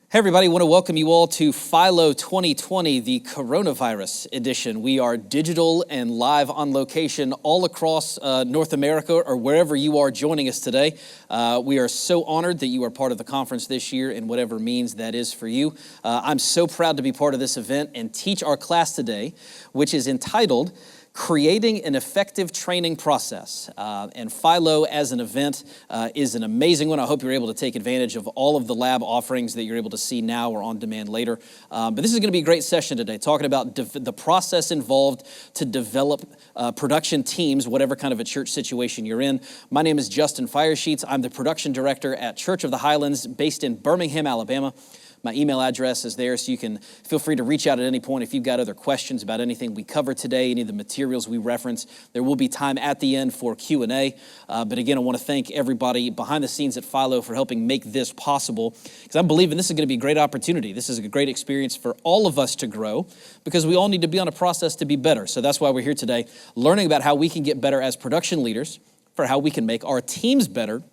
Hey everybody, I want to welcome you all to FILO 2020, the coronavirus edition. We are digital and live on location all across North America or wherever you are joining us today. We are so honored that you are part of the conference this year in whatever means that is for you. I'm so proud to be part of this event and teach our class today, which is entitled Creating an Effective Training Process. And FILO as an event is an amazing one. I hope you're able to take advantage of all of the lab offerings that you're able to see now or on demand later. But this is going to be a great session today, talking about the process involved to develop production teams, whatever kind of a church situation you're in. My name is Justin Firesheets. I'm the production director at Church of the Highlands, based in Birmingham, Alabama. My email address is there, so you can feel free to reach out at any point if you've got other questions about anything we cover today, any of the materials we reference. There will be time at the end for Q&A. But again, I want to thank everybody behind the scenes at FILO for helping make this possible, because I'm believing this is going to be a great opportunity. This is a great experience for all of us to grow, because we all need to be on a process to be better. So that's why we're here today, learning about how we can get better as production leaders, for how we can make our teams better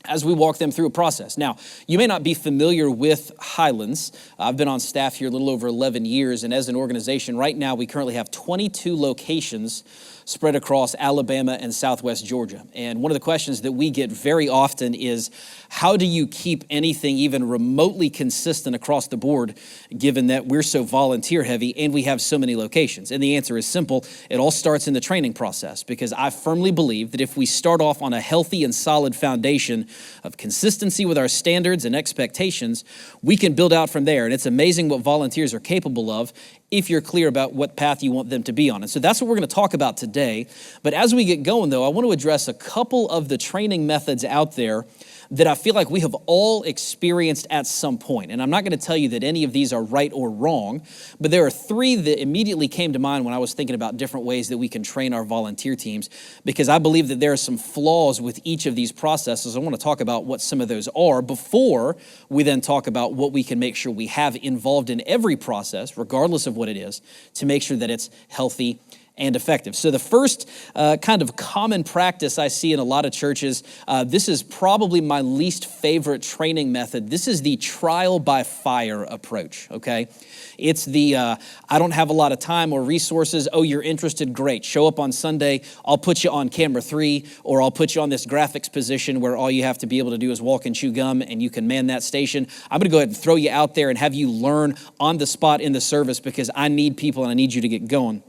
as we walk them through a process. Now, you may not be familiar with Highlands. I've been on staff here a little over 11 years, and as an organization, right now we currently have 22 locations spread across Alabama and Southwest Georgia. And one of the questions that we get very often is, how do you keep anything even remotely consistent across the board, given that we're so volunteer heavy and we have so many locations? And the answer is simple. It all starts in the training process, because I firmly believe that if we start off on a healthy and solid foundation of consistency with our standards and expectations, we can build out from there. And it's amazing what volunteers are capable of if you're clear about what path you want them to be on. And so that's what we're going to talk about today. But as we get going, though, I want to address a couple of the training methods out there that I feel like we have all experienced at some point. And I'm not going to tell you that any of these are right or wrong, but there are three that immediately came to mind when I was thinking about different ways that we can train our volunteer teams, because I believe that there are some flaws with each of these processes. I want to talk about what some of those are before we then talk about what we can make sure we have involved in every process, regardless of what it is, to make sure that it's healthy and effective. So the first kind of common practice I see in a lot of churches, this is probably my least favorite training method. This is the trial by fire approach, okay? It's the, I don't have a lot of time or resources. Oh, you're interested? Great. Show up on Sunday. I'll put you on camera 3, or I'll put you on this graphics position where all you have to be able to do is walk and chew gum and you can man that station. I'm going to go ahead and throw you out there and have you learn on the spot in the service, because I need people and I need you to get going.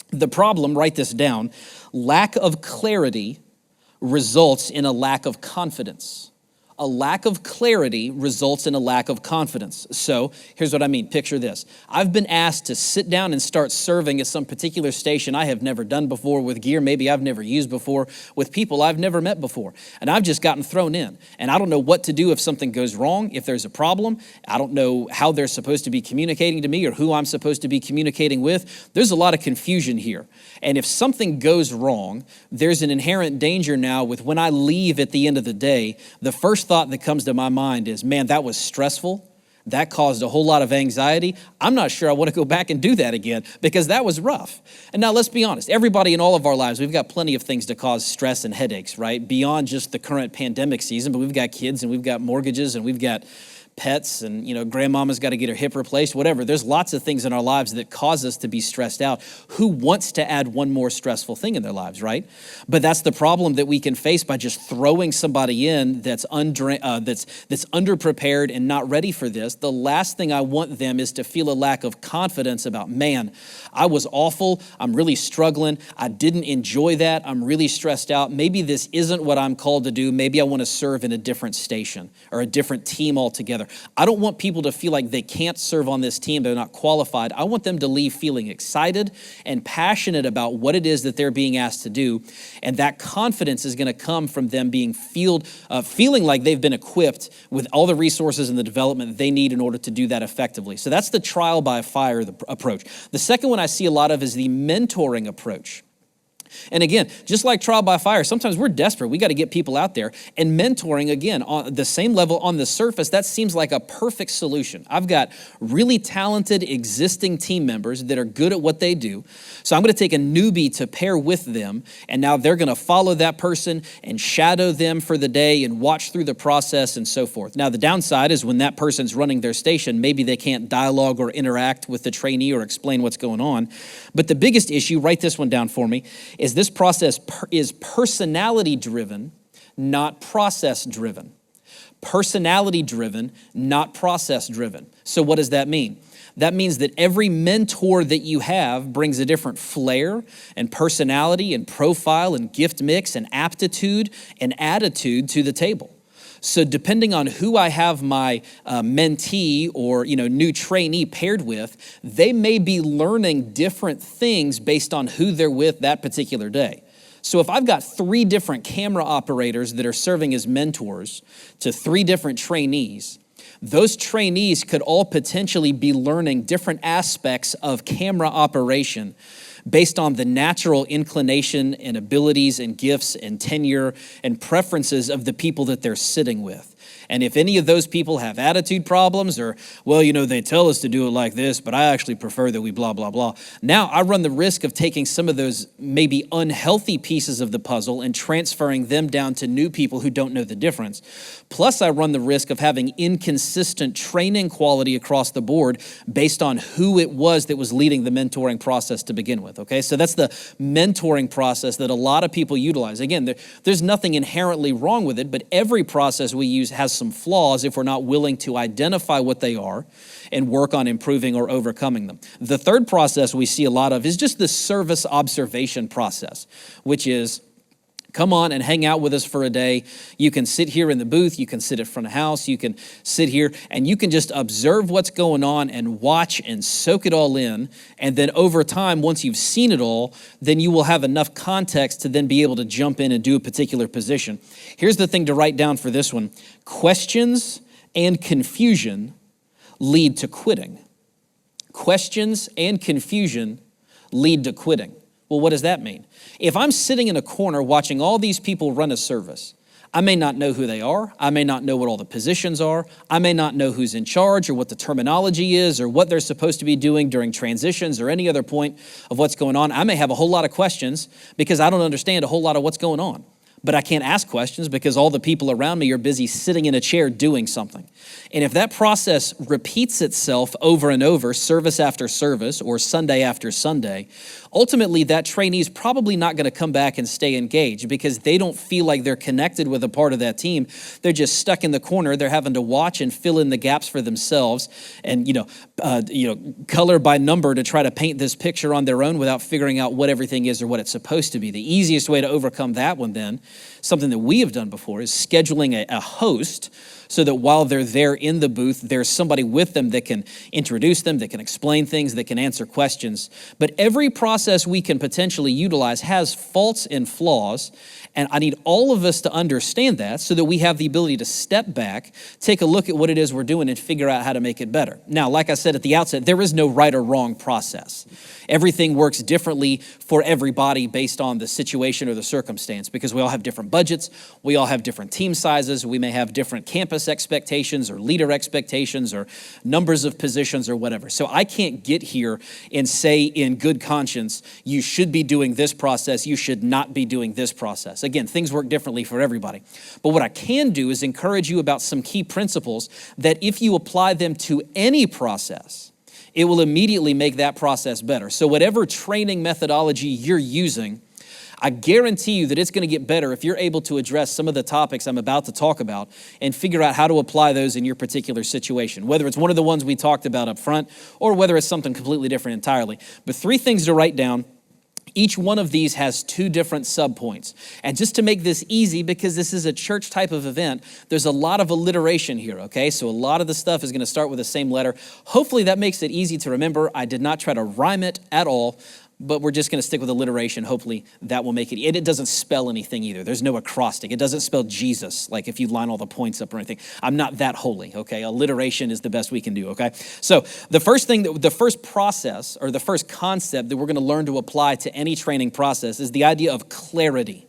The problem, write this down, lack of clarity results in a lack of confidence. A lack of clarity results in a lack of confidence. So here's what I mean. Picture this. I've been asked to sit down and start serving at some particular station I have never done before, with gear maybe I've never used before, with people I've never met before. And I've just gotten thrown in. And I don't know what to do if something goes wrong, if there's a problem. I don't know how they're supposed to be communicating to me or who I'm supposed to be communicating with. There's a lot of confusion here. And if something goes wrong, there's an inherent danger now with when I leave at the end of the day, the first thought that comes to my mind is, man, that was stressful. That caused a whole lot of anxiety. I'm not sure I want to go back and do that again, because that was rough. And now let's be honest. Everybody in all of our lives, we've got plenty of things to cause stress and headaches, right? Beyond just the current pandemic season, but we've got kids and we've got mortgages and we've got pets, and grandmama's got to get her hip replaced, whatever. There's lots of things in our lives that cause us to be stressed out. Who wants to add one more stressful thing in their lives, right? But that's the problem that we can face by just throwing somebody in that's underprepared and not ready for this. The last thing I want them is to feel a lack of confidence about, man, I was awful. I'm really struggling. I didn't enjoy that. I'm really stressed out. Maybe this isn't what I'm called to do. Maybe I want to serve in a different station or a different team altogether. I don't want people to feel like they can't serve on this team, they're not qualified. I want them to leave feeling excited and passionate about what it is that they're being asked to do. And that confidence is going to come from them being feeling like they've been equipped with all the resources and the development they need in order to do that effectively. So that's the trial by fire approach. The second one I see a lot of is the mentoring approach. And again, just like trial by fire, sometimes we're desperate. We got to get people out there. And mentoring, again, on the same level on the surface, that seems like a perfect solution. I've got really talented existing team members that are good at what they do. So I'm going to take a newbie to pair with them. And now they're going to follow that person and shadow them for the day and watch through the process and so forth. Now, the downside is when that person's running their station, maybe they can't dialogue or interact with the trainee or explain what's going on. But the biggest issue, write this one down for me, is this process is personality driven, not process driven. Personality driven, not process driven. So what does that mean? That means that every mentor that you have brings a different flair and personality and profile and gift mix and aptitude and attitude to the table. So depending on who I have my mentee or new trainee paired with, they may be learning different things based on who they're with that particular day. So if I've got 3 different camera operators that are serving as mentors to 3 different trainees, those trainees could all potentially be learning different aspects of camera operation based on the natural inclination and abilities and gifts and tenure and preferences of the people that they're sitting with. And if any of those people have attitude problems or, they tell us to do it like this, but I actually prefer that we blah, blah, blah. Now I run the risk of taking some of those maybe unhealthy pieces of the puzzle and transferring them down to new people who don't know the difference. Plus I run the risk of having inconsistent training quality across the board based on who it was that was leading the mentoring process to begin with, okay? So that's the mentoring process that a lot of people utilize. Again, there's nothing inherently wrong with it, but every process we use has some flaws if we're not willing to identify what they are and work on improving or overcoming them. The third process we see a lot of is just the service observation process, which is come on and hang out with us for a day. You can sit here in the booth. You can sit in front of house. You can sit here and you can just observe what's going on and watch and soak it all in. And then over time, once you've seen it all, then you will have enough context to then be able to jump in and do a particular position. Here's the thing to write down for this one. Questions and confusion lead to quitting. Questions and confusion lead to quitting. Well, what does that mean? If I'm sitting in a corner watching all these people run a service, I may not know who they are. I may not know what all the positions are. I may not know who's in charge or what the terminology is or what they're supposed to be doing during transitions or any other point of what's going on. I may have a whole lot of questions because I don't understand a whole lot of what's going on. But I can't ask questions because all the people around me are busy sitting in a chair doing something. And if that process repeats itself over and over, service after service or Sunday after Sunday, ultimately that trainee is probably not going to come back and stay engaged because they don't feel like they're connected with a part of that team. They're just stuck in the corner. They're having to watch and fill in the gaps for themselves and, color by number to try to paint this picture on their own without figuring out what everything is or what it's supposed to be. The easiest way to overcome that one then, something that we have done before, is scheduling a host so that while they're there in the booth, there's somebody with them that can introduce them, that can explain things, that can answer questions. But every process we can potentially utilize has faults and flaws, and I need all of us to understand that so that we have the ability to step back, take a look at what it is we're doing, and figure out how to make it better. Now, like I said at the outset, there is no right or wrong process. Everything works differently for everybody based on the situation or the circumstance because we all have different budgets, we all have different team sizes, we may have different campus expectations or leader expectations or numbers of positions or whatever. So I can't get here and say in good conscience, you should be doing this process, you should not be doing this process. Again, things work differently for everybody. But what I can do is encourage you about some key principles that if you apply them to any process, it will immediately make that process better. So whatever training methodology you're using, I guarantee you that it's going to get better if you're able to address some of the topics I'm about to talk about and figure out how to apply those in your particular situation, whether it's one of the ones we talked about up front or whether it's something completely different entirely. But 3 things to write down. Each one of these has 2 different subpoints. And just to make this easy, because this is a church type of event, there's a lot of alliteration here, okay? So a lot of the stuff is going to start with the same letter. Hopefully that makes it easy to remember. I did not try to rhyme it at all. but we're just going to stick with alliteration. Hopefully that will make it. And it doesn't spell anything either. There's no acrostic. It doesn't spell Jesus, like if you line all the points up or anything. I'm not that holy, okay? Alliteration is the best we can do, okay? So the first process or the first concept that we're going to learn to apply to any training process is the idea of clarity.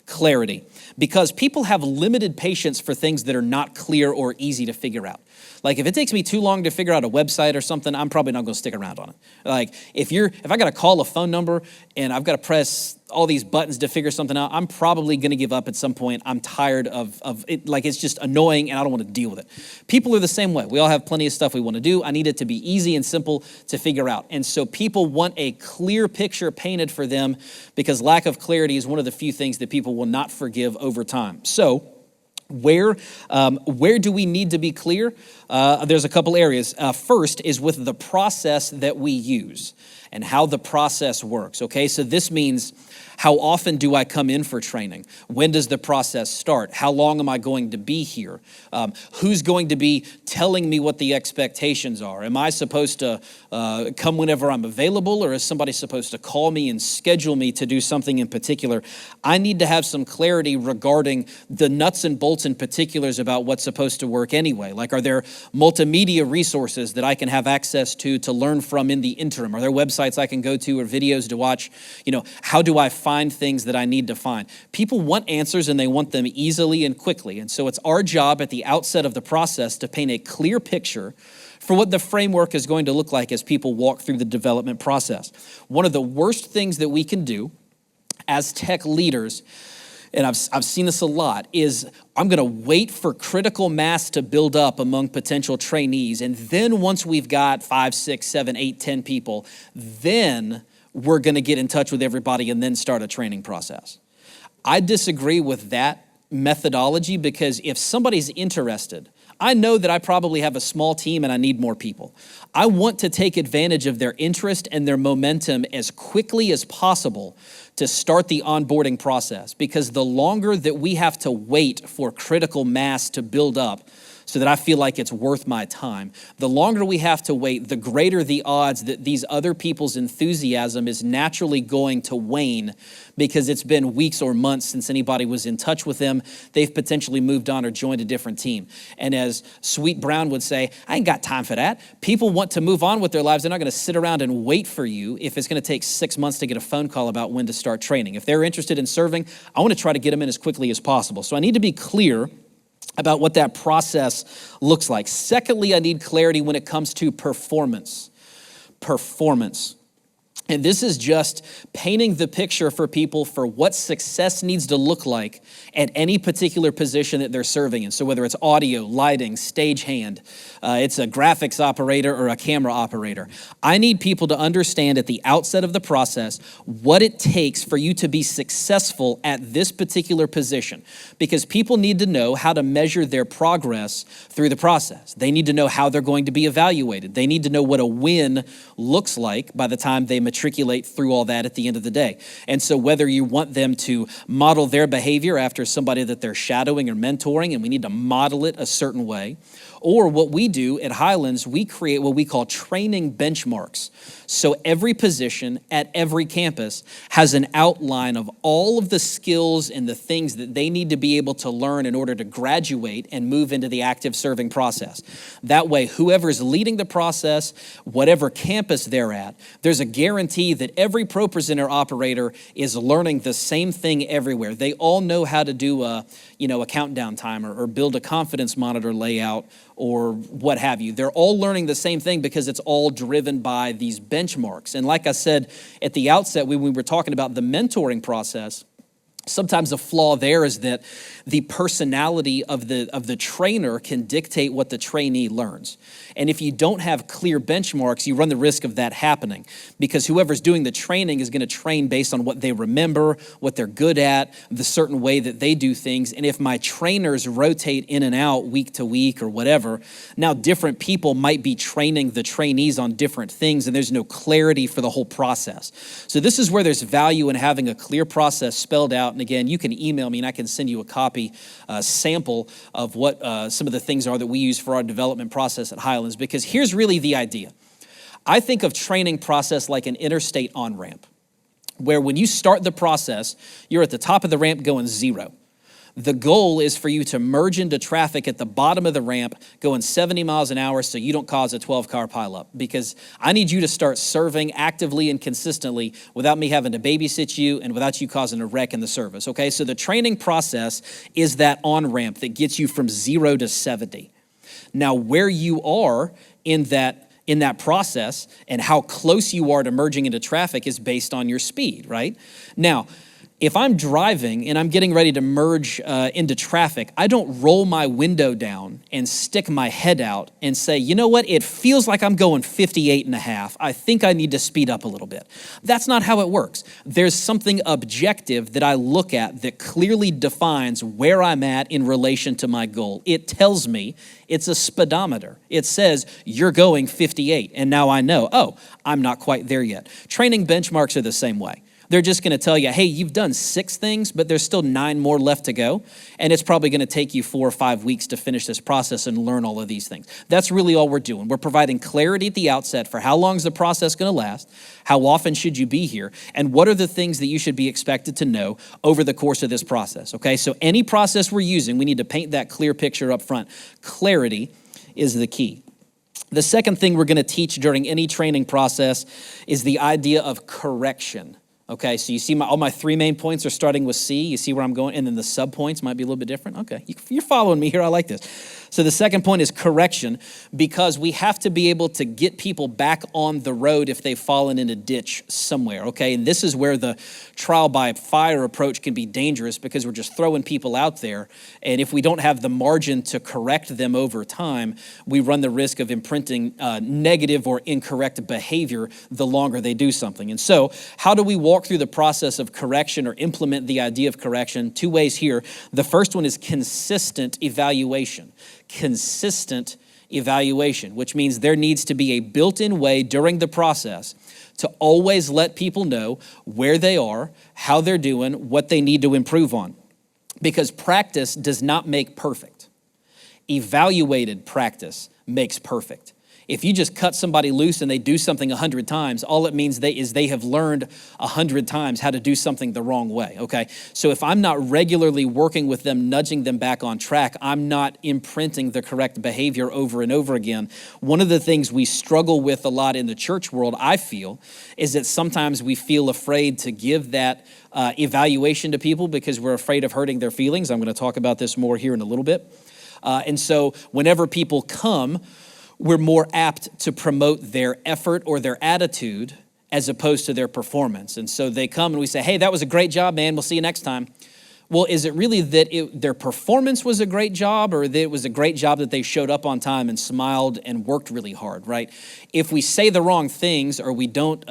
Clarity. Because people have limited patience for things that are not clear or easy to figure out. Like if it takes me too long to figure out a website or something, I'm probably not going to stick around on it. Like if I got to call a phone number and I've got to press all these buttons to figure something out, I'm probably going to give up at some point. I'm tired of it. Like it's just annoying and I don't want to deal with it. People are the same way. We all have plenty of stuff we want to do. I need it to be easy and simple to figure out. And so people want a clear picture painted for them because lack of clarity is one of the few things that people will not forgive over time. So where do we need to be clear? There's a couple areas. First is with the process that we use and how the process works, okay? So this means how often do I come in for training? When does the process start? How long am I going to be here? Who's going to be telling me what the expectations are? Am I supposed to come whenever I'm available, or is somebody supposed to call me and schedule me to do something in particular? I need to have some clarity regarding the nuts and bolts and particulars about what's supposed to work anyway. Like, are there multimedia resources that I can have access to learn from in the interim? Are there websites I can go to or videos to watch? How do I find things that I need to find? People want answers and they want them easily and quickly. And so it's our job at the outset of the process to paint a clear picture for what the framework is going to look like as people walk through the development process. One of the worst things that we can do as tech leaders, and I've seen this a lot, is I'm going to wait for critical mass to build up among potential trainees. And then once we've got 5, 6, 7, 8, 10 people, then we're going to get in touch with everybody and then start a training process. I disagree with that methodology because if somebody's interested, I know that I probably have a small team and I need more people. I want to take advantage of their interest and their momentum as quickly as possible to start the onboarding process, because the longer that we have to wait for critical mass to build up so that I feel like it's worth my time, the longer we have to wait, the greater the odds that these other people's enthusiasm is naturally going to wane because it's been weeks or months since anybody was in touch with them. They've potentially moved on or joined a different team. And as Sweet Brown would say, I ain't got time for that. People want to move on with their lives. They're not going to sit around and wait for you if it's going to take 6 months to get a phone call about when to start training. If they're interested in serving, I want to try to get them in as quickly as possible. So I need to be clear about what that process looks like. Secondly, I need clarity when it comes to performance. Performance. And this is just painting the picture for people for what success needs to look like at any particular position that they're serving in. So whether it's audio, lighting, stagehand, it's a graphics operator or a camera operator. I need people to understand at the outset of the process what it takes for you to be successful at this particular position, because people need to know how to measure their progress through the process. They need to know how they're going to be evaluated. They need to know what a win looks like by the time they matriculate through all that at the end of the day. And so whether you want them to model their behavior after somebody that they're shadowing or mentoring, and we need to model it a certain way, or what we do at Highlands, we create what we call training benchmarks. So every position at every campus has an outline of all of the skills and the things that they need to be able to learn in order to graduate and move into the active serving process. That way, whoever's leading the process, whatever campus they're at, there's a guarantee that every ProPresenter operator is learning the same thing everywhere. They all know how to do a countdown timer or build a confidence monitor layout or what have you. They're all learning the same thing because it's all driven by these benchmarks. And like I said at the outset, when we were talking about the mentoring process, sometimes a flaw there is that the personality of the trainer can dictate what the trainee learns. And if you don't have clear benchmarks, you run the risk of that happening, because whoever's doing the training is going to train based on what they remember, what they're good at, the certain way that they do things. And if my trainers rotate in and out week to week or whatever, now different people might be training the trainees on different things, and there's no clarity for the whole process. So this is where there's value in having a clear process spelled out. And again, you can email me and I can send you a copy, sample of what some of the things are that we use for our development process at Highlands, because here's really the idea. I think of training process like an interstate on-ramp, where when you start the process, you're at the top of the ramp going 0. The goal is for you to merge into traffic at the bottom of the ramp going 70 miles an hour so you don't cause a 12-car pileup, because I need you to start serving actively and consistently without me having to babysit you and without you causing a wreck in the service, okay? So the training process is that on-ramp that gets you from 0 to 70. Now, where you are in that process and how close you are to merging into traffic is based on your speed, right? Now, if I'm driving and I'm getting ready to merge into traffic, I don't roll my window down and stick my head out and say, you know what, it feels like I'm going 58 and a half. I think I need to speed up a little bit. That's not how it works. There's something objective that I look at that clearly defines where I'm at in relation to my goal. It tells me, it's a speedometer. It says, you're going 58. And now I know, oh, I'm not quite there yet. Training benchmarks are the same way. They're just going to tell you, hey, you've done 6 things, but there's still 9 more left to go. And it's probably going to take you 4 or 5 weeks to finish this process and learn all of these things. That's really all we're doing. We're providing clarity at the outset for how long is the process going to last, how often should you be here, and what are the things that you should be expected to know over the course of this process, okay? So any process we're using, we need to paint that clear picture up front. Clarity is the key. The second thing we're going to teach during any training process is the idea of correction. Okay, so you see all my 3 main points are starting with C. You see where I'm going? And then the sub-points might be a little bit different. Okay, you're following me here. I like this. So the second point is correction, because we have to be able to get people back on the road if they've fallen in a ditch somewhere, okay? And this is where the trial by fire approach can be dangerous, because we're just throwing people out there. And if we don't have the margin to correct them over time, we run the risk of imprinting negative or incorrect behavior the longer they do something. And so how do we walk through the process of correction or implement the idea of correction? 2 ways here. The first one is consistent evaluation. Consistent evaluation, which means there needs to be a built-in way during the process to always let people know where they are, how they're doing, what they need to improve on. Because practice does not make perfect. Evaluated practice makes perfect. If you just cut somebody loose and they do something 100 times, all it means is they have learned 100 times how to do something the wrong way, okay? So if I'm not regularly working with them, nudging them back on track, I'm not imprinting the correct behavior over and over again. One of the things we struggle with a lot in the church world, I feel, is that sometimes we feel afraid to give that evaluation to people because we're afraid of hurting their feelings. I'm going to talk about this more here in a little bit. And so whenever people come, we're more apt to promote their effort or their attitude as opposed to their performance. And so they come and we say, hey, that was a great job, man. We'll see you next time. Well, is it really that their performance was a great job, or that it was a great job that they showed up on time and smiled and worked really hard, right? If we say the wrong things or we don't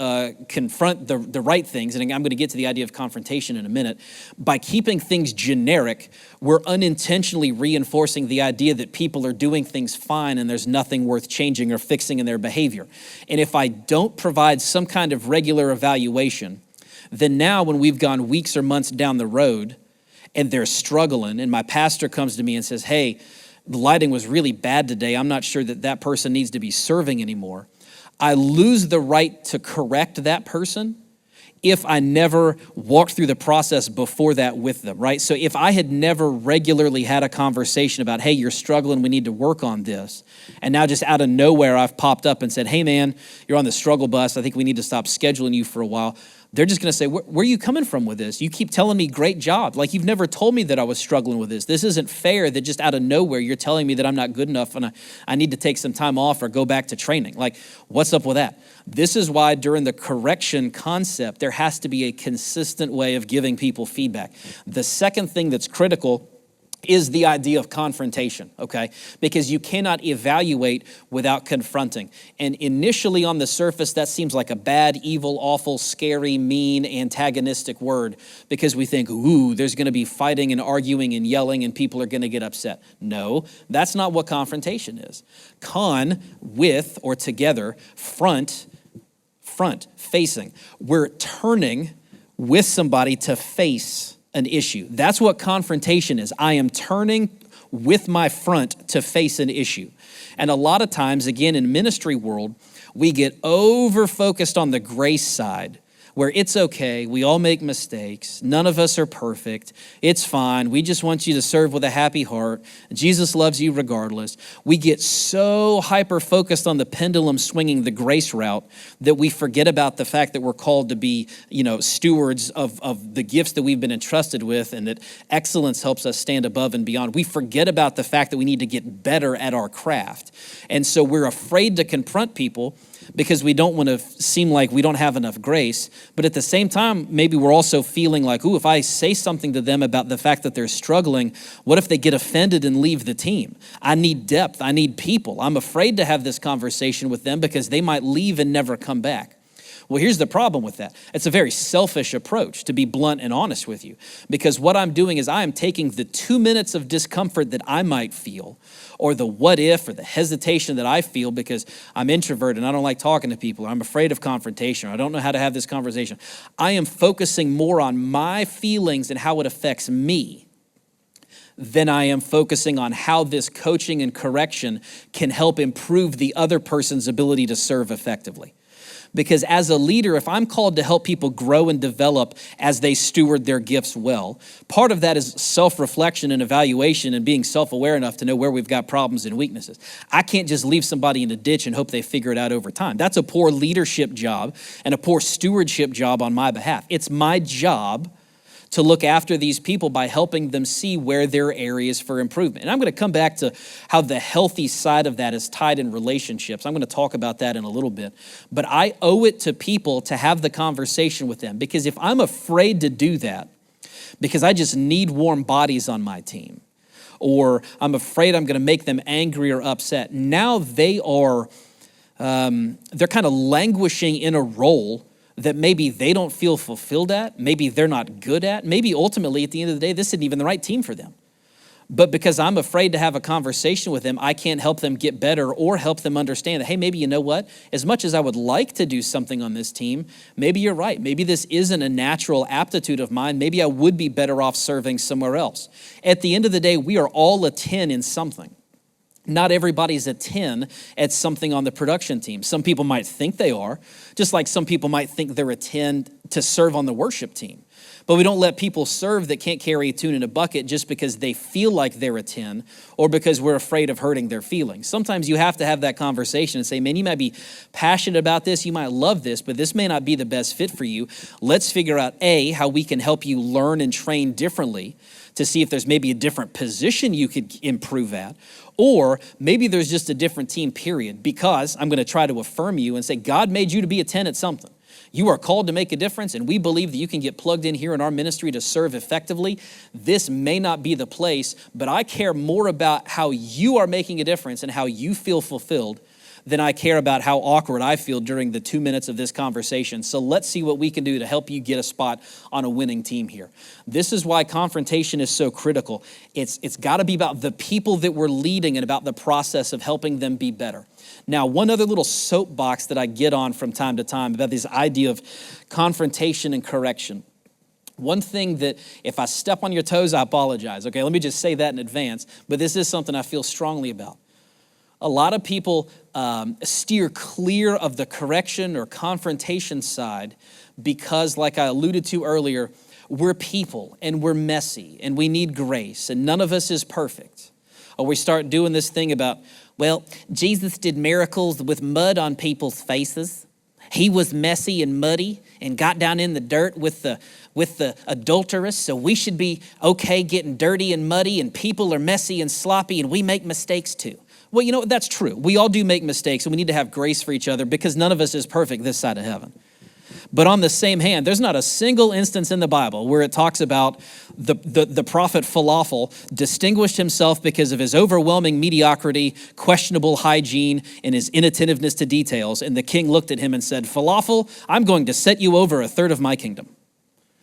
confront the right things, and I'm going to get to the idea of confrontation in a minute, by keeping things generic, we're unintentionally reinforcing the idea that people are doing things fine and there's nothing worth changing or fixing in their behavior. And if I don't provide some kind of regular evaluation, then now when we've gone weeks or months down the road, and they're struggling, and my pastor comes to me and says, hey, the lighting was really bad today. I'm not sure that person needs to be serving anymore. I lose the right to correct that person if I never walked through the process before that with them, right? So if I had never regularly had a conversation about, hey, you're struggling, we need to work on this, and now just out of nowhere I've popped up and said, hey man, you're on the struggle bus, I think we need to stop scheduling you for a while. They're just going to say, where are you coming from with this? You keep telling me great job. Like, you've never told me that I was struggling with this. This isn't fair that just out of nowhere you're telling me that I'm not good enough and I need to take some time off or go back to training. Like, what's up with that? This is why during the correction concept, there has to be a consistent way of giving people feedback. The second thing that's critical is the idea of confrontation, okay? Because you cannot evaluate without confronting. And initially on the surface, that seems like a bad, evil, awful, scary, mean, antagonistic word, because we think, ooh, there's gonna be fighting and arguing and yelling and people are gonna get upset. No, that's not what confrontation is. Con, with or together, front, facing. We're turning with somebody to face an issue. That's what confrontation is. I am turning with my front to face an issue. And a lot of times, again, in ministry world, We get over-focused on the grace side, where it's okay, we all make mistakes, none of us are perfect, it's fine, we just want you to serve with a happy heart, Jesus loves you regardless. We get so hyper-focused on the pendulum swinging the grace route that we forget about the fact that we're called to be, stewards of the gifts that we've been entrusted with, and that excellence helps us stand above and beyond. We forget about the fact that we need to get better at our craft. And so we're afraid to confront people because we don't want to seem like we don't have enough grace. But at the same time, maybe we're also feeling like, if I say something to them about the fact that they're struggling, what if they get offended and leave the team? I need depth. I need people. I'm afraid to have this conversation with them because they might leave and never come back. Well, here's the problem with that. It's a very selfish approach, to be blunt and honest with you, because what I'm doing is I am taking the 2 minutes of discomfort that I might feel, or the what if, or the hesitation that I feel because I'm introverted and I don't like talking to people, or I'm afraid of confrontation, or I don't know how to have this conversation. I am focusing more on my feelings and how it affects me than I am focusing on how this coaching and correction can help improve the other person's ability to serve effectively. Because as a leader, if I'm called to help people grow and develop as they steward their gifts well, part of that is self-reflection and evaluation and being self-aware enough to know where we've got problems and weaknesses. I can't just leave somebody in a ditch and hope they figure it out over time. That's a poor leadership job and a poor stewardship job on my behalf. It's my job to look after these people by helping them see where there are areas for improvement. And I'm going to come back to how the healthy side of that is tied in relationships. I'm going to talk about that in a little bit. But I owe it to people to have the conversation with them, because if I'm afraid to do that, because I just need warm bodies on my team, or I'm afraid I'm going to make them angry or upset, now they are, they're kind of languishing in a role that maybe they don't feel fulfilled at, maybe they're not good at, maybe ultimately at the end of the day, this isn't even the right team for them. But because I'm afraid to have a conversation with them, I can't help them get better or help them understand that, hey, maybe you know what? As much as I would like to do something on this team, maybe you're right. Maybe this isn't a natural aptitude of mine. Maybe I would be better off serving somewhere else. At the end of the day, we are all a 10 in something. Not everybody's a 10 at something on the production team. Some people might think they are, just like some people might think they're a 10 to serve on the worship team. But we don't let people serve that can't carry a tune in a bucket just because they feel like they're a 10 or because we're afraid of hurting their feelings. Sometimes you have to have that conversation and say, man, you might be passionate about this, you might love this, but this may not be the best fit for you. Let's figure out, A, how we can help you learn and train differently to see if there's maybe a different position you could improve at, or maybe there's just a different team, period, because I'm going to try to affirm you and say, God made you to be a 10 at something. You are called to make a difference, and we believe that you can get plugged in here in our ministry to serve effectively. This may not be the place, but I care more about how you are making a difference and how you feel fulfilled than I care about how awkward I feel during the 2 minutes of this conversation. So let's see what we can do to help you get a spot on a winning team here. This is why confrontation is so critical. It's got to be about the people that we're leading and about the process of helping them be better. Now, one other little soapbox that I get on from time to time about this idea of confrontation and correction. One thing that, if I step on your toes, I apologize. Okay, let me just say that in advance. But this is something I feel strongly about. A lot of people steer clear of the correction or confrontation side because, like I alluded to earlier, we're people and we're messy and we need grace and none of us is perfect. Or we start doing this thing about, well, Jesus did miracles with mud on people's faces. He was messy and muddy and got down in the dirt with the adulteress, so we should be okay getting dirty and muddy, and people are messy and sloppy and we make mistakes too. Well, you know, that's true. We all do make mistakes and we need to have grace for each other because none of us is perfect this side of heaven. But on the same hand, there's not a single instance in the Bible where it talks about the prophet Falafel distinguished himself because of his overwhelming mediocrity, questionable hygiene, and his inattentiveness to details. And the king looked at him and said, Falafel, I'm going to set you over a third of my kingdom.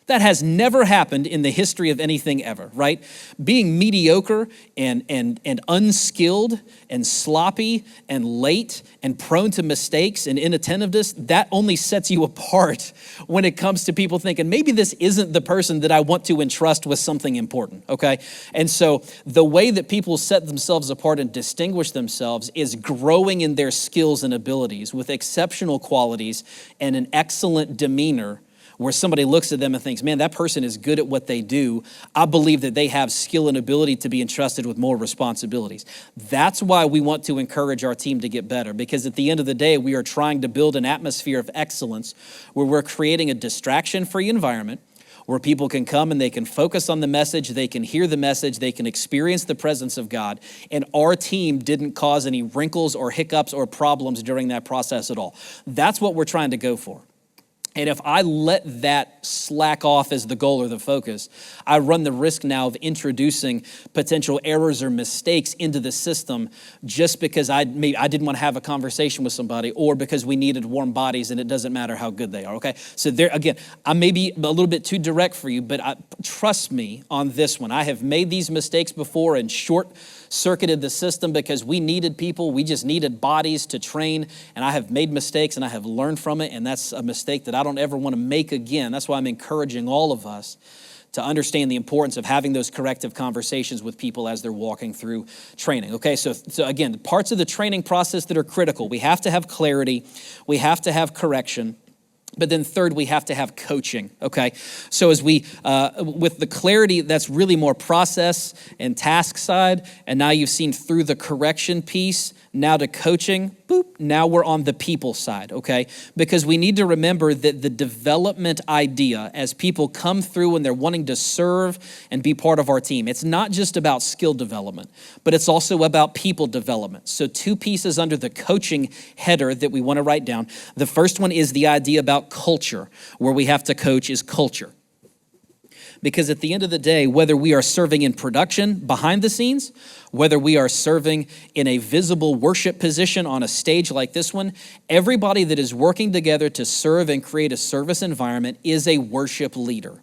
That has never happened in the history of anything ever, right? Being mediocre and unskilled and sloppy and late and prone to mistakes and inattentiveness, that only sets you apart when it comes to people thinking, maybe this isn't the person that I want to entrust with something important, okay? And so the way that people set themselves apart and distinguish themselves is growing in their skills and abilities with exceptional qualities and an excellent demeanor, where somebody looks at them and thinks, man, that person is good at what they do. I believe that they have skill and ability to be entrusted with more responsibilities. That's why we want to encourage our team to get better, because at the end of the day, we are trying to build an atmosphere of excellence where we're creating a distraction-free environment where people can come and they can focus on the message, they can hear the message, they can experience the presence of God, and our team didn't cause any wrinkles or hiccups or problems during that process at all. That's what we're trying to go for. And if I let that slack off as the goal or the focus, I run the risk now of introducing potential errors or mistakes into the system just because I didn't want to have a conversation with somebody, or because we needed warm bodies and it doesn't matter how good they are, okay? So there, again, I may be a little bit too direct for you, but trust me on this one. I have made these mistakes before and short-circuited the system because we needed people. We just needed bodies to train, and I have made mistakes and I have learned from it, and that's a mistake that I don't ever want to make again. That's why I'm encouraging all of us to understand the importance of having those corrective conversations with people as they're walking through training. Okay, so again, the parts of the training process that are critical, we have to have clarity, we have to have correction, but then third, we have to have coaching, okay? So as we, with the clarity, that's really more process and task side, and now you've seen through the correction piece, now to coaching, boop, now we're on the people side, okay? Because we need to remember that the development idea, as people come through and they're wanting to serve and be part of our team, it's not just about skill development, but it's also about people development. So two pieces under the coaching header that we want to write down. The first one is the idea about culture, where we have to coach is culture. Because at the end of the day, whether we are serving in production behind the scenes, whether we are serving in a visible worship position on a stage like this one, everybody that is working together to serve and create a service environment is a worship leader.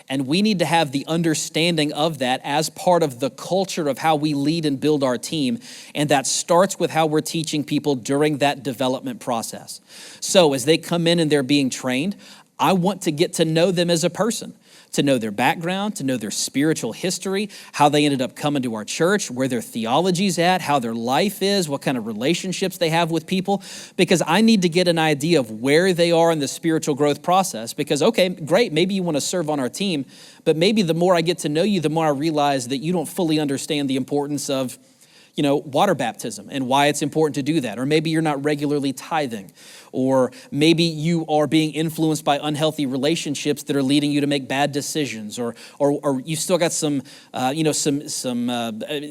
And we need to have the understanding of that as part of the culture of how we lead and build our team. And that starts with how we're teaching people during that development process. So as they come in and they're being trained, I want to get to know them as a person, to know their background, to know their spiritual history, how they ended up coming to our church, where their theology's at, how their life is, what kind of relationships they have with people, because I need to get an idea of where they are in the spiritual growth process. Because, okay, great, maybe you want to serve on our team, but maybe the more I get to know you, the more I realize that you don't fully understand the importance of, water baptism and why it's important to do that. Or maybe you're not regularly tithing, or maybe you are being influenced by unhealthy relationships that are leading you to make bad decisions, or you still got some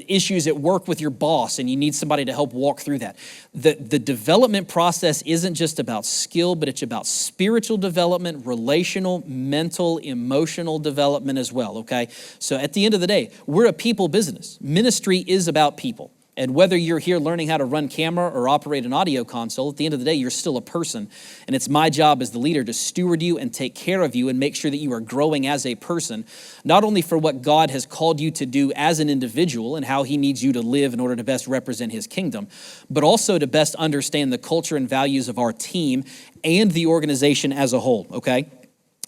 issues at work with your boss and you need somebody to help walk through that. The development process isn't just about skill, but it's about spiritual development, relational, mental, emotional development as well, okay? So at the end of the day, we're a people business. Ministry is about people. And whether you're here learning how to run camera or operate an audio console, at the end of the day, you're still a person. And it's my job as the leader to steward you and take care of you and make sure that you are growing as a person, not only for what God has called you to do as an individual and how he needs you to live in order to best represent his kingdom, but also to best understand the culture and values of our team and the organization as a whole, okay?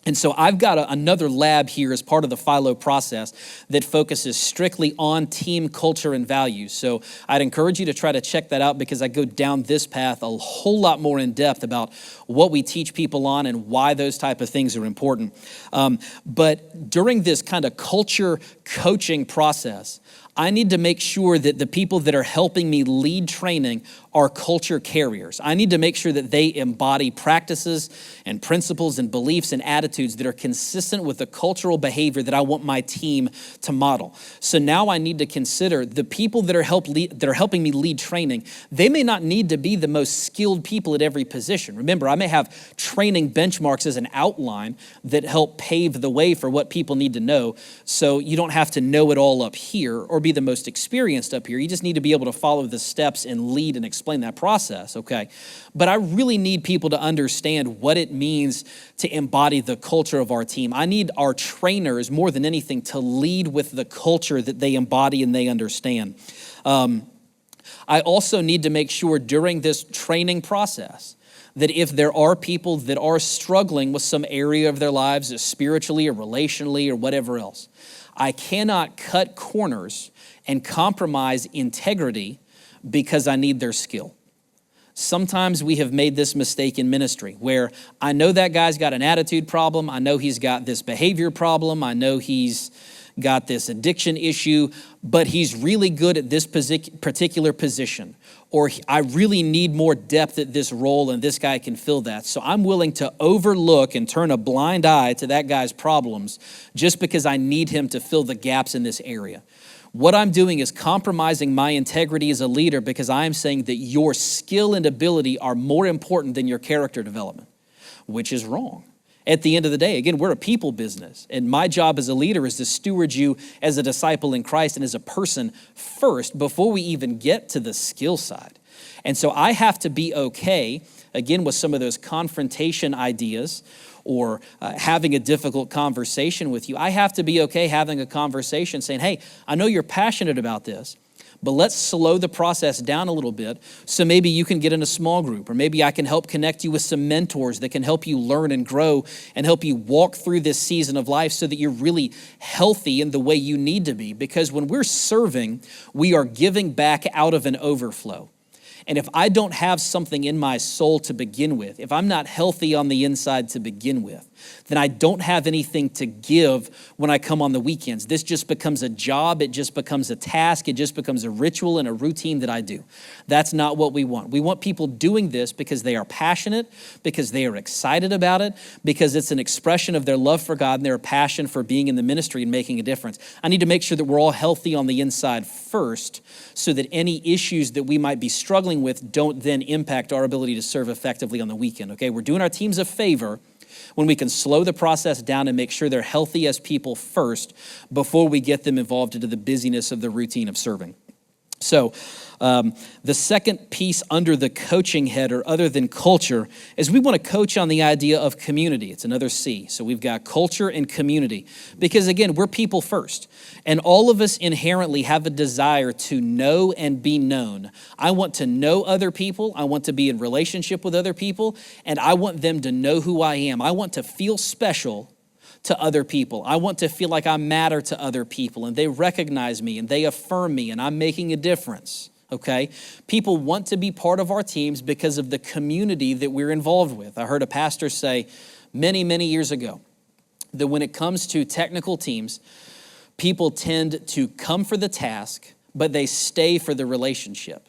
And so I've got another lab here as part of the FILO process that focuses strictly on team culture and values. So I'd encourage you to try to check that out, because I go down this path a whole lot more in depth about what we teach people on and why those type of things are important. But during this kind of culture coaching process, I need to make sure that the people that are helping me lead training are culture carriers. I need to make sure that they embody practices and principles and beliefs and attitudes that are consistent with the cultural behavior that I want my team to model. So now I need to consider the people that are helping me lead training. They may not need to be the most skilled people at every position. Remember, I may have training benchmarks as an outline that help pave the way for what people need to know. So you don't have to know it all up here or be the most experienced up here. You just need to be able to follow the steps and lead and explain that process, okay? But I really need people to understand what it means to embody the culture of our team. I need our trainers, more than anything, to lead with the culture that they embody and they understand. I also need to make sure during this training process that if there are people that are struggling with some area of their lives, spiritually or relationally or whatever else, I cannot cut corners and compromise integrity because I need their skill. Sometimes we have made this mistake in ministry where I know that guy's got an attitude problem. I know he's got this behavior problem. I know he's got this addiction issue, but he's really good at this particular position. Or I really need more depth at this role and this guy can fill that. So I'm willing to overlook and turn a blind eye to that guy's problems just because I need him to fill the gaps in this area. What I'm doing is compromising my integrity as a leader because I am saying that your skill and ability are more important than your character development, which is wrong. At the end of the day, again, we're a people business, and my job as a leader is to steward you as a disciple in Christ and as a person first before we even get to the skill side. And so I have to be okay, again, with some of those confrontation ideas or having a difficult conversation with you. I have to be okay having a conversation saying, hey, I know you're passionate about this, but let's slow the process down a little bit so maybe you can get in a small group, or maybe I can help connect you with some mentors that can help you learn and grow and help you walk through this season of life so that you're really healthy in the way you need to be. Because when we're serving, we are giving back out of an overflow. And if I don't have something in my soul to begin with, if I'm not healthy on the inside to begin with, then I don't have anything to give when I come on the weekends. This just becomes a job. It just becomes a task. It just becomes a ritual and a routine that I do. That's not what we want. We want people doing this because they are passionate, because they are excited about it, because it's an expression of their love for God and their passion for being in the ministry and making a difference. I need to make sure that we're all healthy on the inside first so that any issues that we might be struggling with don't then impact our ability to serve effectively on the weekend, okay? We're doing our teams a favor when we can slow the process down and make sure they're healthy as people first before we get them involved into the busyness of the routine of serving. So the second piece under the coaching header, other than culture, is we want to coach on the idea of community. It's another C. So we've got culture and community. Because again, we're people first. And all of us inherently have a desire to know and be known. I want to know other people. I want to be in relationship with other people. And I want them to know who I am. I want to feel special to other people. I want to feel like I matter to other people and they recognize me and they affirm me and I'm making a difference, okay? People want to be part of our teams because of the community that we're involved with. I heard a pastor say many, many years ago that when it comes to technical teams, people tend to come for the task, but they stay for the relationship,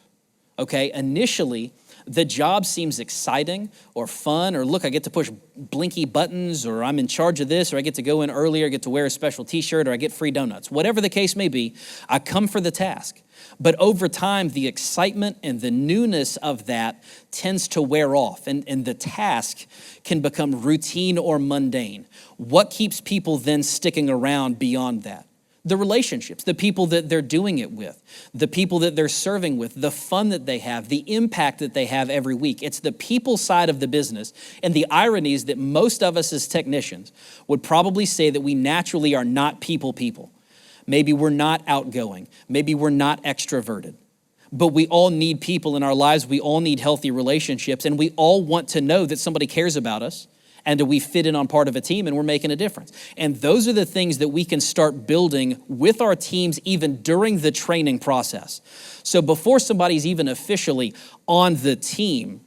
okay? Initially, the job seems exciting or fun, or look, I get to push blinky buttons, or I'm in charge of this, or I get to go in earlier, I get to wear a special t-shirt, or I get free donuts. Whatever the case may be, I come for the task. But over time, the excitement and the newness of that tends to wear off, and the task can become routine or mundane. What keeps people then sticking around beyond that? The relationships, the people that they're doing it with, the people that they're serving with, the fun that they have, the impact that they have every week. It's the people side of the business. And the irony is that most of us as technicians would probably say that we naturally are not people. Maybe we're not outgoing. Maybe we're not extroverted. But we all need people in our lives. We all need healthy relationships. And we all want to know that somebody cares about us. And do we fit in on part of a team and we're making a difference? And those are the things that we can start building with our teams even during the training process. So before somebody's even officially on the team,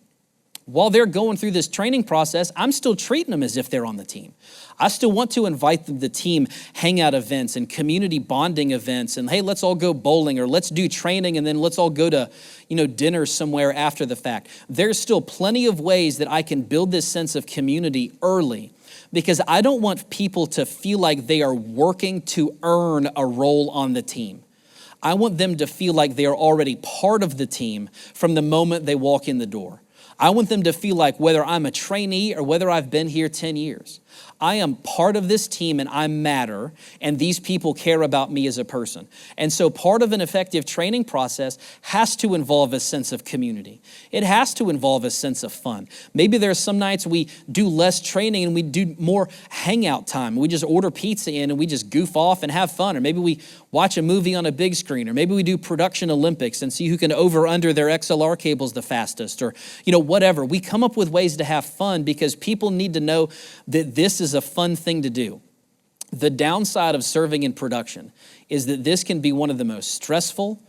while they're going through this training process, I'm still treating them as if they're on the team. I still want to invite them to team hangout events and community bonding events. And hey, let's all go bowling, or let's do training and then let's all go to, dinner somewhere after the fact. There's still plenty of ways that I can build this sense of community early, because I don't want people to feel like they are working to earn a role on the team. I want them to feel like they are already part of the team from the moment they walk in the door. I want them to feel like whether I'm a trainee or whether I've been here 10 years, I am part of this team and I matter, and these people care about me as a person. And so part of an effective training process has to involve a sense of community. It has to involve a sense of fun. Maybe there's some nights we do less training and we do more hangout time. We just order pizza in and we just goof off and have fun. Or maybe we watch a movie on a big screen. Or maybe we do production Olympics and see who can over/under their XLR cables the fastest. Or, whatever. We come up with ways to have fun because people need to know that this is a fun thing to do. The downside of serving in production is that this can be one of the most stressful,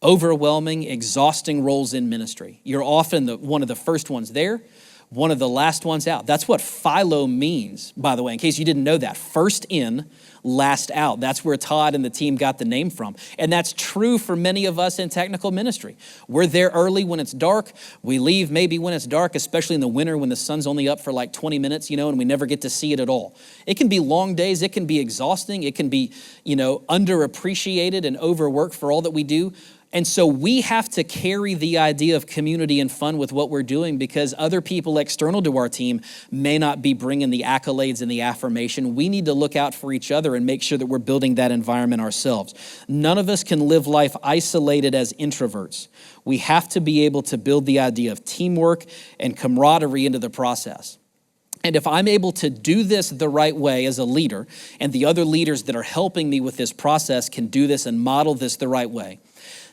overwhelming, exhausting roles in ministry. You're often one of the first ones there, one of the last ones out. That's what FILO means, by the way, in case you didn't know that. First in, last out. That's where Todd and the team got the name from. And that's true for many of us in technical ministry. We're there early when it's dark. We leave maybe when it's dark, especially in the winter when the sun's only up for like 20 minutes, and we never get to see it at all. It can be long days. It can be exhausting. It can be, underappreciated and overworked for all that we do. And so we have to carry the idea of community and fun with what we're doing because other people external to our team may not be bringing the accolades and the affirmation. We need to look out for each other and make sure that we're building that environment ourselves. None of us can live life isolated as introverts. We have to be able to build the idea of teamwork and camaraderie into the process. And if I'm able to do this the right way as a leader, and the other leaders that are helping me with this process can do this and model this the right way,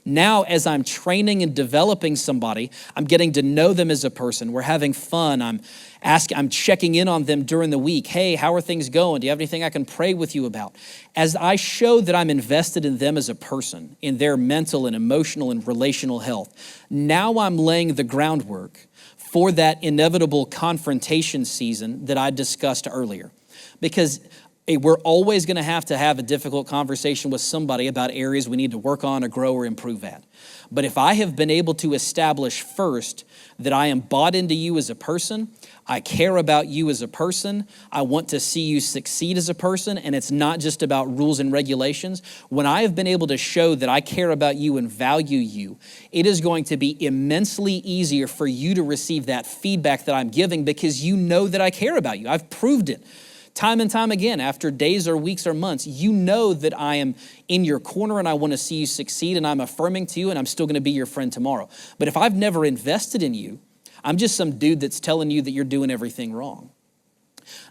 now, as I'm training and developing somebody, I'm getting to know them as a person. We're having fun. I'm checking in on them during the week. Hey, how are things going? Do you have anything I can pray with you about? As I show that I'm invested in them as a person, in their mental and emotional and relational health, now I'm laying the groundwork for that inevitable confrontation season that I discussed earlier. Because we're always going to have a difficult conversation with somebody about areas we need to work on or grow or improve at. But if I have been able to establish first that I am bought into you as a person, I care about you as a person, I want to see you succeed as a person, and it's not just about rules and regulations. When I have been able to show that I care about you and value you, it is going to be immensely easier for you to receive that feedback that I'm giving because you know that I care about you. I've proved it. Time and time again, after days or weeks or months, you know that I am in your corner and I want to see you succeed and I'm affirming to you and I'm still going to be your friend tomorrow. But if I've never invested in you, I'm just some dude that's telling you that you're doing everything wrong.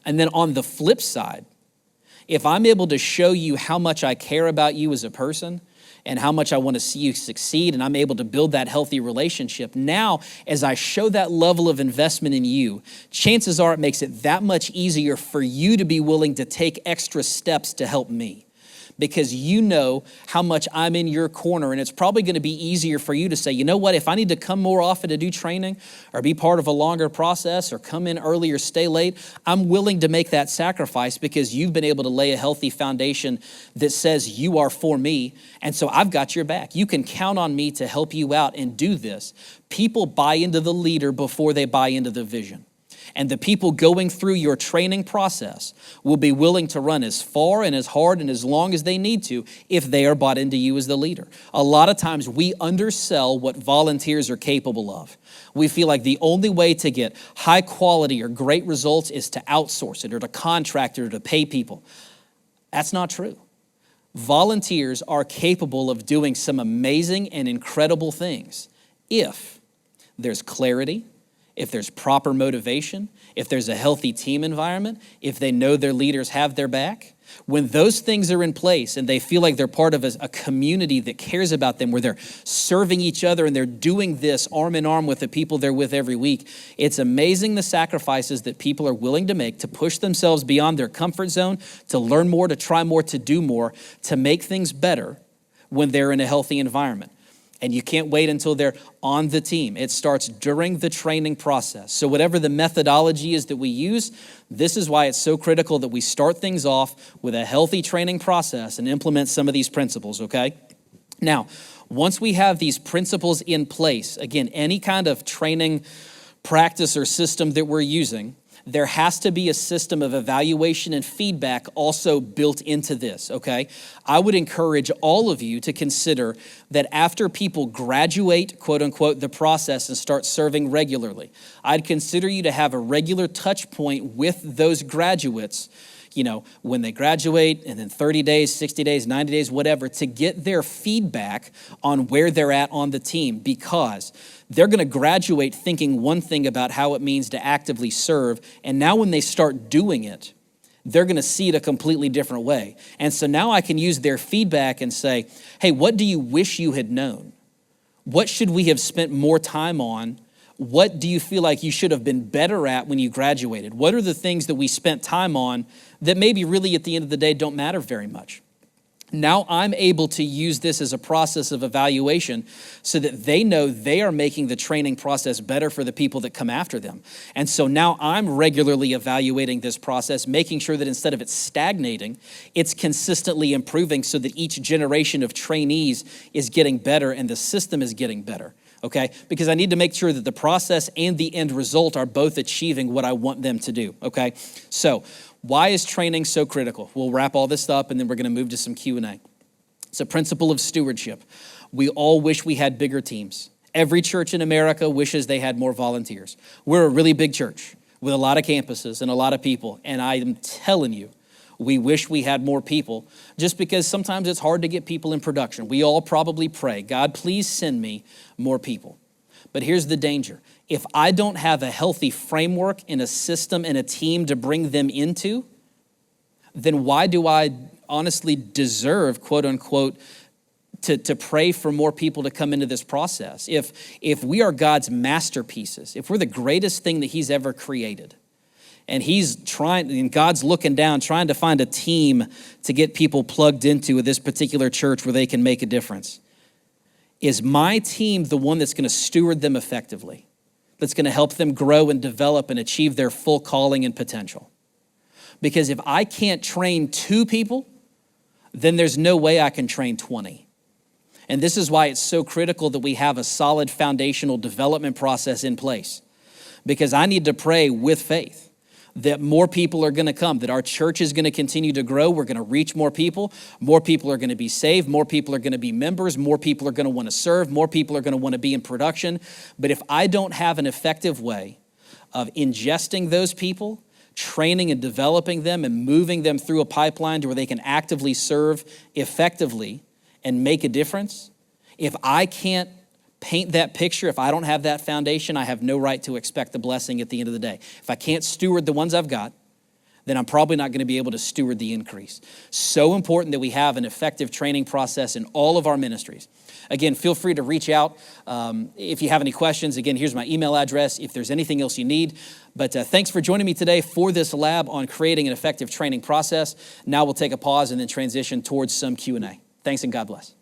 And then on the flip side, if I'm able to show you how much I care about you as a person and how much I want to see you succeed, and I'm able to build that healthy relationship, now as I show that level of investment in you, chances are it makes it that much easier for you to be willing to take extra steps to help me. Because you know how much I'm in your corner, and it's probably going to be easier for you to say, you know what, if I need to come more often to do training or be part of a longer process or come in early or stay late, I'm willing to make that sacrifice because you've been able to lay a healthy foundation that says you are for me, and so I've got your back. You can count on me to help you out and do this. People buy into the leader before they buy into the vision. And the people going through your training process will be willing to run as far and as hard and as long as they need to if they are bought into you as the leader. A lot of times we undersell what volunteers are capable of. We feel like the only way to get high quality or great results is to outsource it or to contract it or to pay people. That's not true. Volunteers are capable of doing some amazing and incredible things if there's clarity, if there's proper motivation, if there's a healthy team environment, if they know their leaders have their back. When those things are in place and they feel like they're part of a community that cares about them, where they're serving each other and they're doing this arm in arm with the people they're with every week, it's amazing the sacrifices that people are willing to make to push themselves beyond their comfort zone, to learn more, to try more, to do more, to make things better when they're in a healthy environment. And you can't wait until they're on the team. It starts during the training process. So whatever the methodology is that we use, this is why it's so critical that we start things off with a healthy training process and implement some of these principles, okay? Now, once we have these principles in place, again, any kind of training practice or system that we're using, there has to be a system of evaluation and feedback also built into this, okay? I would encourage all of you to consider that after people graduate, quote unquote, the process and start serving regularly, I'd consider you to have a regular touch point with those graduates, when they graduate, and then 30 days, 60 days, 90 days, whatever, to get their feedback on where they're at on the team, because they're going to graduate thinking one thing about how it means to actively serve, and now when they start doing it, they're going to see it a completely different way. And so now I can use their feedback and say, hey, what do you wish you had known? What should we have spent more time on? What do you feel like you should have been better at when you graduated? What are the things that we spent time on that maybe really at the end of the day don't matter very much? Now I'm able to use this as a process of evaluation so that they know they are making the training process better for the people that come after them. And so now I'm regularly evaluating this process, making sure that instead of it stagnating, it's consistently improving so that each generation of trainees is getting better and the system is getting better. Okay, because I need to make sure that the process and the end result are both achieving what I want them to do, okay? So why is training so critical? We'll wrap all this up and then we're gonna move to some Q&A. It's a principle of stewardship. We all wish we had bigger teams. Every church in America wishes they had more volunteers. We're a really big church with a lot of campuses and a lot of people, and I'm telling you, we wish we had more people just because sometimes it's hard to get people in production. We all probably pray, God, please send me more people. But here's the danger. If I don't have a healthy framework and a system and a team to bring them into, then why do I honestly deserve, quote unquote, to pray for more people to come into this process? If we are God's masterpieces, if we're the greatest thing that he's ever created, and God's looking down, trying to find a team to get people plugged into this particular church where they can make a difference. Is my team the one that's going to steward them effectively? That's going to help them grow and develop and achieve their full calling and potential? Because if I can't train 2 people, then there's no way I can train 20. And this is why it's so critical that we have a solid foundational development process in place. Because I need to pray with faith that more people are going to come, that our church is going to continue to grow. We're going to reach more people are going to be saved, more people are going to be members, more people are going to want to serve, more people are going to want to be in production. But if I don't have an effective way of ingesting those people, training and developing them and moving them through a pipeline to where they can actively serve effectively and make a difference, if I can't paint that picture, if I don't have that foundation, I have no right to expect the blessing at the end of the day. If I can't steward the ones I've got, then I'm probably not going to be able to steward the increase. So important that we have an effective training process in all of our ministries. Again, feel free to reach out if you have any questions. Again, here's my email address if there's anything else you need. But thanks for joining me today for this lab on creating an effective training process. Now we'll take a pause and then transition towards some Q&A. Thanks and God bless.